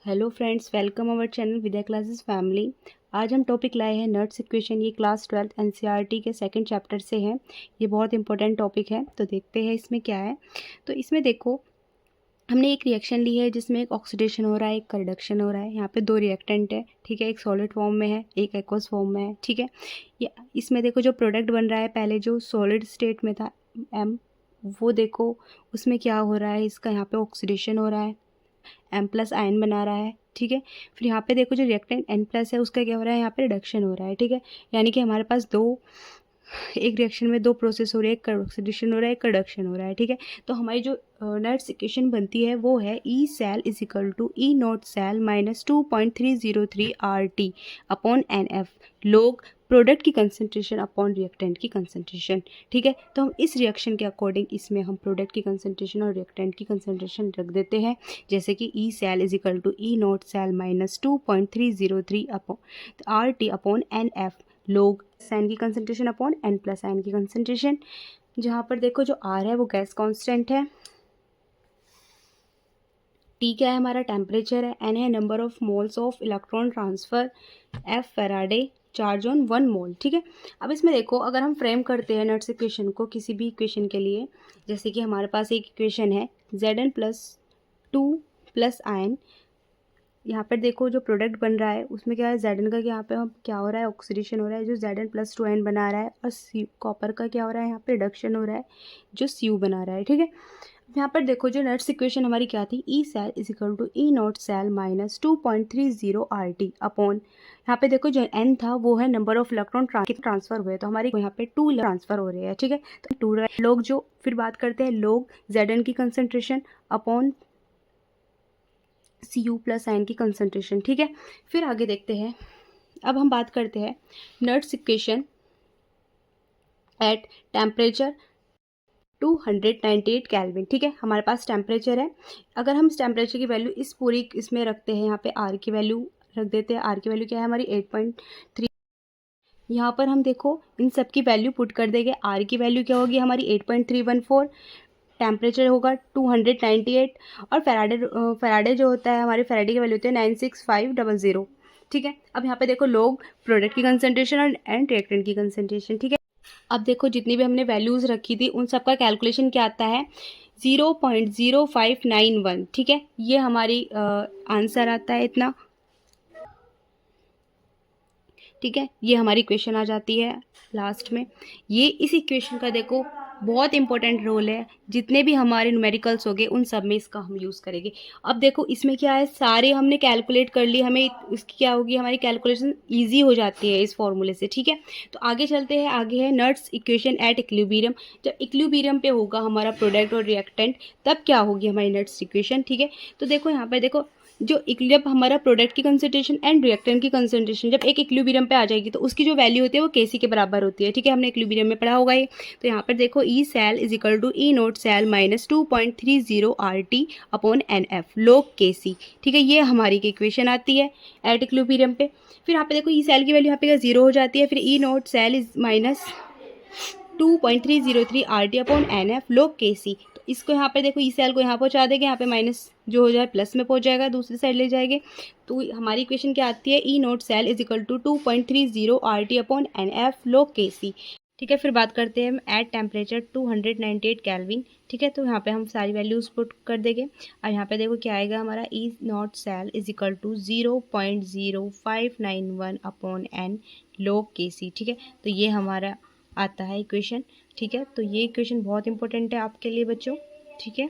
Hello friends, welcome our channel Vidya classes family. आज हम topic लाए हैं नट्स इक्वेशन। ये क्लास 12th एनसीईआरटी के सेकंड चैप्टर से है। ये बहुत इंपॉर्टेंट टॉपिक है, तो देखते हैं इसमें क्या है। तो इसमें देखो, हमने एक रिएक्शन ली है जिसमें एक ऑक्सीडेशन हो रहा है, एक रिडक्शन हो रहा है। यहाँ पे दो रिएक्टेंट है, ठीक है। एक सॉलिड फॉर्म में है, एक एक्वस फॉर्म में है, ठीक है। ये इसमें देखो जो प्रोडक्ट बन रहा है, पहले जो सॉलिड स्टेट में था एम, वो देखो उसमें क्या हो रहा है, इसका यहाँ पे ऑक्सीडेशन हो रहा है, एम प्लस आयन बना रहा है, ठीक है। फिर यहाँ पे देखो जो रिएक्टेंट एन प्लस है, उसका क्या हो रहा है, यहाँ पे रिडक्शन हो रहा है, ठीक है। यानी कि हमारे पास एक रिएक्शन में दो प्रोसेस हो रही है, एक ऑक्सीडेशन हो रहा है, एक रिडक्शन हो रहा है, ठीक है। तो हमारी जो नट्स इक्वेशन बनती है वो है E cell is equal to E naught cell minus 2.303 R T upon N F log product की कंसनट्रेशन अपॉन रिएक्टेंट की कंसनट्रेशन, ठीक है। तो हम इस रिएक्शन के अकॉर्डिंग इसमें हम प्रोडक्ट की कंसनट्रेशन और रिएक्टेंट की कंसनट्रेशन रख देते हैं, जैसे कि E cell is equal to E naught cell minus 2.303 upon R T upon N F log n की concentration upon n plus ion की कंसनट्रेशन। जहाँ पर देखो जो आर है वो गैस कांस्टेंट है, टी क्या है, हमारा टेम्परेचर है, एन है number of moles of electron transfer, F Faraday charge on 1 मोल, ठीक है। अब इसमें देखो, अगर हम फ्रेम करते हैं नट्स इक्वेशन को किसी भी इक्वेशन के लिए, जैसे कि हमारे पास एक इक्वेशन है Zn प्लस 2 प्लस आयन। यहाँ पर देखो जो प्रोडक्ट बन रहा है उसमें क्या है, Zn का यहाँ पे हम क्या हो रहा है, ऑक्सीडेशन हो रहा है जो Zn प्लस 2 आयन बना रहा है, और कॉपर का क्या हो रहा है, यहाँ पे रिडक्शन हो रहा है जो Cu बना रहा है, ठीक है। यहाँ पर देखो जो नट्स इक्वेशन हमारी क्या थी, E cell is equal to E naught cell minus 2.30 R T upon, यहाँ पे देखो जो एन था वो है नंबर ऑफ इलेक्ट्रॉन ट्रांसफर हुए, तो हमारी यहाँ पे 2 ट्रांसफर हो रहे हैं, ठीक है। तो 2 लोग जो फिर बात करते हैं लोग Zn की concentration upon Cu plus ion की कंसनट्रेशन, ठीक है। फिर आगे देखते हैं, अब हम बात करते हैं nuts equation at temperature 298 kelvin, ठीक है। हमारे पास टेम्परेचर है, अगर हम इस टेम्परेचर की वैल्यू इस पूरी इसमें रखते हैं, यहाँ पे आर की वैल्यू रख देते हैं। आर की वैल्यू क्या है हमारी 8.3। यहाँ पर हम देखो इन सब की वैल्यू पुट कर देंगे। आर की वैल्यू क्या होगी हमारी 8.314, टेम्परेचर होगा 298, और फैराडे जो होता है, हमारे फैराडे की वैल्यू होती है 96500, ठीक है। अब यहाँ पे देखो लोग प्रोडक्ट की कंसनट्रेशन और एंड रिएक्टेंट की कंसनट्रेशन, ठीक है। अब देखो जितनी भी हमने वैल्यूज़ रखी थी उन सब का कैलकुलेशन क्या आता है, 0.0591, ठीक है। ये हमारी आंसर आता है इतना, ठीक है। ये हमारी इक्वेशन आ जाती है लास्ट में। ये इस इक्वेशन का देखो बहुत इंपॉर्टेंट रोल है, जितने भी हमारे न्यूमेरिकल्स हो गए उन सब में इसका हम यूज़ करेंगे। अब देखो इसमें क्या है, सारे हमने कैलकुलेट कर लिए, हमें इसकी क्या होगी, हमारी कैलकुलेशन ईजी हो जाती है इस फॉर्मूले से, ठीक है। तो आगे चलते हैं, आगे है नट्स इक्वेशन एट इक्विलिब्रियम। जब इक्विलिब्रियम पे होगा हमारा प्रोडक्ट और रिएक्टेंट, तब क्या होगी हमारी नट्स इक्वेशन, ठीक है। तो देखो यहाँ पर देखो जो जब हमारा प्रोडक्ट की कंसंट्रेशन एंड रिएक्टेंट की कंसंट्रेशन जब एक इक्विलिब्रियम पे आ जाएगी, तो उसकी जो वैल्यू होती है वो Kc के बराबर होती है, ठीक है। हमने इक्विलिब्रियम में पढ़ा होगा ये। तो यहाँ पर देखो E cell is equal to E naught cell minus 2.30 R T upon N F log Kc, ठीक है। ये हमारी इक्वेशन आती है एट इक्विलिब्रियम पे। फिर यहाँ पे देखो ई सेल की वैल्यू यहाँ पे 0 हो जाती है, फिर E naught cell is minus 2.303 R T upon N F log Kc। तो इसको यहाँ पे देखो ई सेल को यहाँ पहुँचा देंगे, यहाँ पे माइनस जो हो जाए प्लस में पहुँच जाएगा, दूसरी साइड ले जाएंगे। तो हमारी इक्वेशन क्या आती है, E naught cell is equal to 2.30 R T upon N F log Kc, ठीक है। फिर बात करते हैं हम एट टेम्परेचर 298 केल्विन, ठीक है। तो यहाँ पे हम सारी वैल्यूज पुट कर देंगे, और यहाँ पे देखो क्या आएगा हमारा, E naught cell is equal to 0.0591 upon N log Kc, ठीक है। तो ये हमारा आता है इक्वेशन, ठीक है। तो ये इक्वेशन बहुत इंपॉर्टेंट है आपके लिए बच्चों, ठीक है।